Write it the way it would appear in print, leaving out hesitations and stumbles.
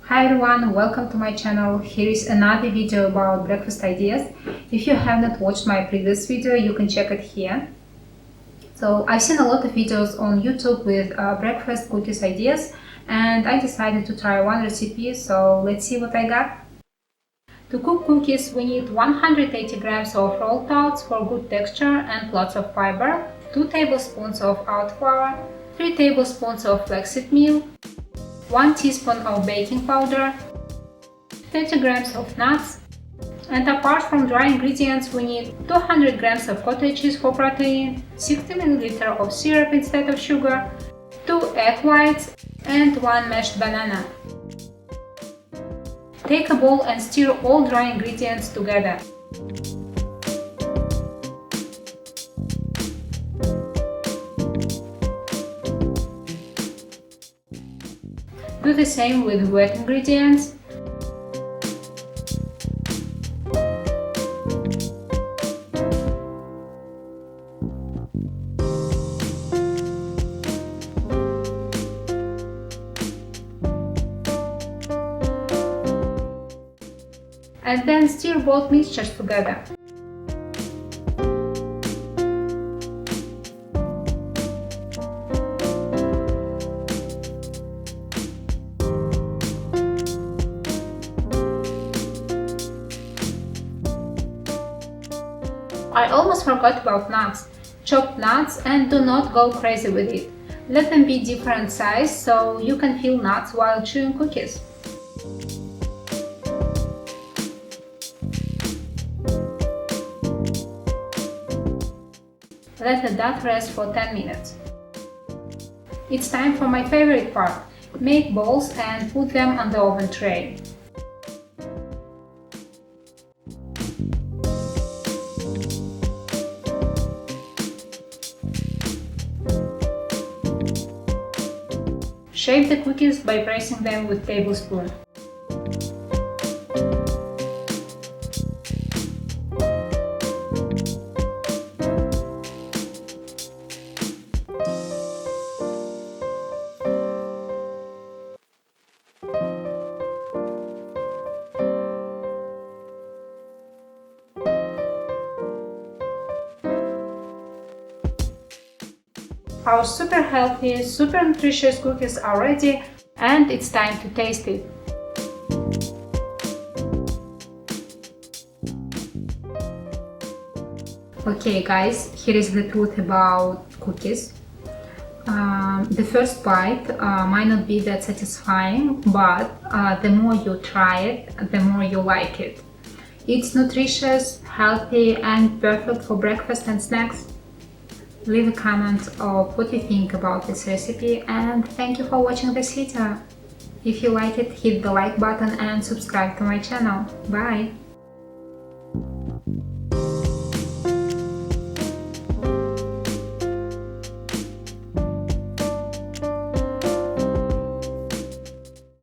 Hi everyone, welcome to my channel. Here is another video about breakfast ideas. If you have not watched my previous video, you can check it here. So I've seen a lot of videos on YouTube with breakfast cookies ideas, and I decided to try one recipe, so let's see what I got. To cook cookies, we need 180 grams of rolled oats for good texture and lots of fiber, 2 tablespoons of oat flour, 3 tablespoons of flaxseed meal, 1 teaspoon of baking powder, 30 grams of nuts, and apart from dry ingredients we need 200 grams of cottage cheese for protein, 60 ml of syrup instead of sugar, 2 egg whites and 1 mashed banana. Take a bowl and stir all dry ingredients together. Do the same with wet ingredients. And then stir both mixtures together. I almost forgot about nuts. Chop nuts and do not go crazy with it. Let them be different size so you can feel nuts while chewing cookies. Let the dough rest for 10 minutes. It's time for my favorite part. Make balls and put them on the oven tray. Shape the cookies by pressing them with tablespoon. Our super healthy, super nutritious cookies are ready, and it's time to taste it. Okay guys, here is the truth about cookies. The first bite might not be that satisfying, but the more you try it, the more you like it. It's nutritious, healthy, and perfect for breakfast and snacks. Leave a comment of what you think about this recipe, and thank you for watching this video. If you like it, hit the like button and subscribe to my channel. Bye!